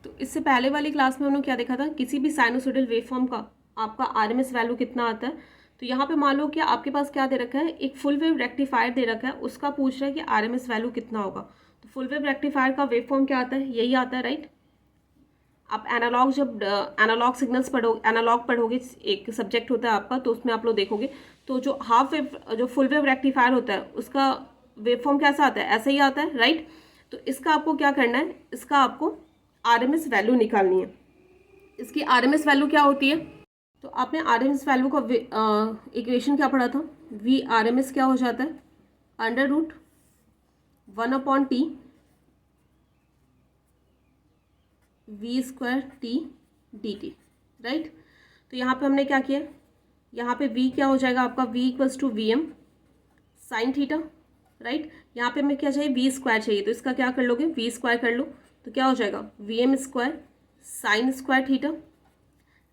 तो इससे पहले वाली क्लास में हमने क्या देखा था, किसी भी साइनोसॉइडल वेवफॉर्म का आपका आरएमएस वैल्यू कितना आता है। तो यहाँ पे मान लो कि आपके पास क्या दे रखा है, एक फुल वेव रेक्टिफायर दे रखा है, उसका पूछ रहा है कि आरएमएस वैल्यू कितना होगा। तो फुल वेव रेक्टिफायर का वेवफॉर्म क्या आता है, यही आता है, राइट। आप एनालॉग जब एनालॉग सिग्नल्स एनालॉग पढ़ोगे, एक सब्जेक्ट होता है आपका, तो उसमें आप लोग देखोगे तो जो हाफ वेव जो फुल वेव रेक्टिफायर होता है उसका वेवफॉर्म कैसा आता है, ऐसा ही आता है, राइट। तो इसका आपको क्या करना है, इसका आपको आरएमएस वैल्यू निकालनी है। इसकी आरएमएस वैल्यू क्या होती है, तो आपने आरएमएस वैल्यू का इक्वेशन क्या पढ़ा था, वी आरएमएस क्या हो जाता है, √1/T v²T dt, राइट। तो यहाँ पे हमने क्या किया, यहाँ पे v क्या हो जाएगा आपका, v = Vm sine theta, right. यहाँ पे हमें क्या चाहिए, v² चाहिए, तो इसका क्या कर लोगे, v² कर लो, तो क्या हो जाएगा Vm² sin² थीटा,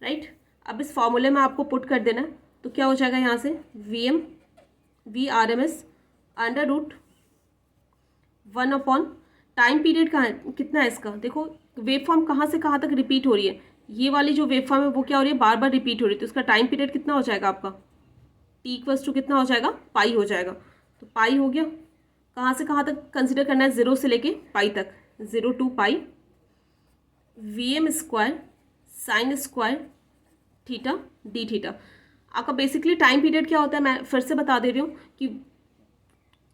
राइट। अब इस फॉर्मूले में आपको पुट कर देना है, तो क्या हो जाएगा यहाँ से v RMS √1 टाइम पीरियड कहाँ है, कितना है इसका, देखो वेव फॉर्म कहाँ से कहाँ तक रिपीट हो रही है, ये वाली जो वेव फॉर्म है वो क्या हो रही है, बार बार रिपीट हो रही है। तो इसका टाइम पीरियड कितना हो जाएगा आपका, t = कितना हो जाएगा, पाई हो जाएगा। तो पाई हो गया, कहाँ से कहाँ तक कंसिडर करना है, 0 से लेके पाई तक, 0 to pi Vm² sin² theta D theta. आपका बेसिकली टाइम पीरियड क्या होता है, मैं फिर से बता दे रही हूँ कि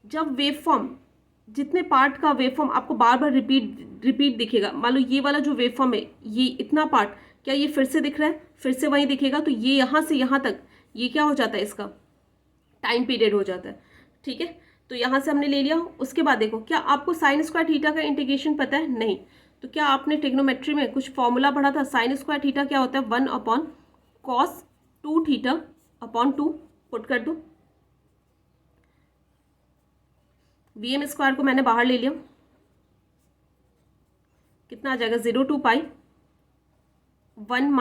जब वेव फॉर्म, जितने पार्ट का वेव फॉर्म आपको बार बार रिपीट दिखेगा, मान लो ये वाला जो वेव फॉर्म है, ये इतना पार्ट, क्या ये फिर से दिख रहा है, फिर से वहीं दिखेगा, तो ये यहाँ से यहाँ तक ये क्या हो जाता है, इसका टाइम पीरियड हो जाता है, ठीक है। तो यहाँ से हमने ले लिया। उसके बाद देखो, क्या आपको sin² थीटा का इंटीग्रेशन पता है, नहीं। तो क्या आपने ट्रिग्नोमेट्री में कुछ फॉर्मूला पढ़ा था, sin² थीटा क्या होता है, 1/cos 2θ/2, पुट कर दो। Vm² को मैंने बाहर ले लिया, कितना आ जाएगा, 0 to pi 1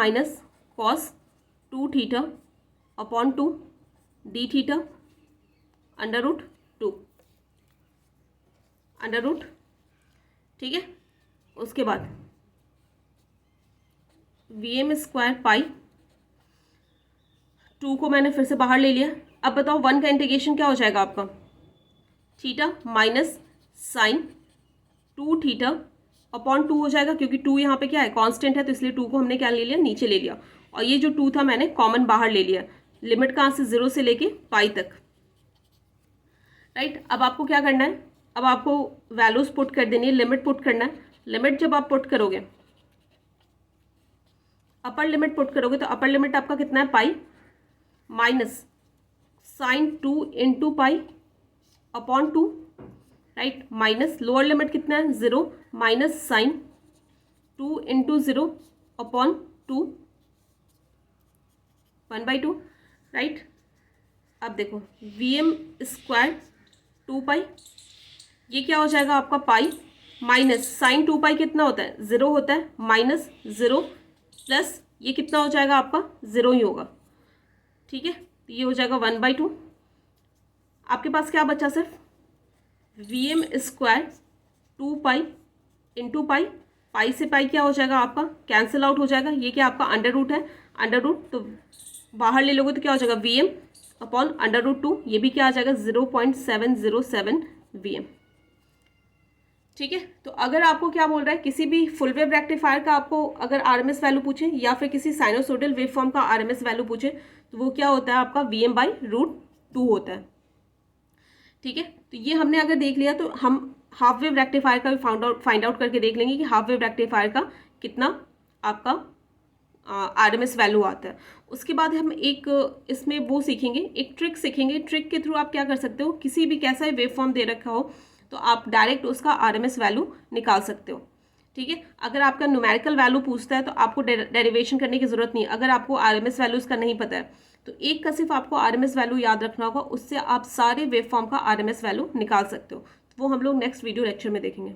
- cos 2θ/2 d theta √2 √, ठीक है। उसके बाद Vm² पाई 2 को मैंने फिर से बाहर ले लिया। अब बताओ 1 का इंटीग्रेशन क्या हो जाएगा आपका, थीटा माइनस साइन 2θ/2 हो जाएगा, क्योंकि 2 यहाँ पे क्या है, कांस्टेंट है, तो इसलिए 2 को हमने क्या ले लिया, नीचे ले लिया। और ये जो 2 था मैंने कॉमन बाहर ले लिया। लिमिट कहाँ से, 0 से लेके पाई तक, राइट। अब आपको क्या करना है, अब आपको वैल्यूज पुट कर देनी है, लिमिट पुट करना है। लिमिट जब आप पुट करोगे, अपर लिमिट पुट करोगे, तो अपर लिमिट आपका कितना है, pi minus sine 2 × pi, right, minus lower limit कितना है, 0 माइनस साइन 2 × 0/2 1/2, राइट। अब देखो Vm² 2 पाई, ये क्या हो जाएगा आपका, पाई माइनस साइन 2 पाई कितना होता है, 0 होता है, माइनस 0 प्लस ये कितना हो जाएगा आपका, 0 ही होगा, ठीक है। तो ये हो जाएगा 1/2। आपके पास क्या बचा, सिर्फ Vm² 2 पाई × पाई, पाई से पाई क्या हो जाएगा आपका, कैंसिल आउट हो जाएगा। ये क्या आपका √ है, √ तो बाहर ले लोगे तो क्या हो जाएगा, Vm/√2, ये भी क्या आ जाएगा, 0.707 Vm, ठीक है। तो अगर आपको क्या बोल रहा है, किसी भी फुल वेव रेक्टिफायर का आपको अगर आरएमएस वैल्यू पूछे, या फिर किसी साइनोसॉइडल वेव फॉर्म का आरएमएस वैल्यू पूछे, तो वो क्या होता है आपका, Vm/√2 होता है, ठीक है। तो ये हमने अगर देख लिया, तो हम हाफ वेव रेक्टिफायर का भी फाइंड आउट करके देख लेंगे कि हाफ वेव रेक्टिफायर का कितना आपका आरएमएस वैल्यू आता है। उसके बाद हम एक इसमें वो सीखेंगे, एक ट्रिक सीखेंगे। ट्रिक के थ्रू आप क्या कर सकते हो, किसी भी कैसा वेव फॉर्म दे रखा हो तो आप डायरेक्ट उसका आरएमएस वैल्यू निकाल सकते हो, ठीक है। अगर आपका न्यूमेरिकल वैल्यू पूछता है तो आपको डेरिवेशन करने की जरूरत नहीं। अगर आपको आरएमएस वैल्यू उसका नहीं पता है तो एक का सिर्फ आपको आरएमएस वैल्यू याद रखना होगा, उससे आप सारे वेव फॉर्म का आरएमएस वैल्यू निकाल सकते हो। तो वो हम लोग नेक्स्ट वीडियो लेक्चर में देखेंगे।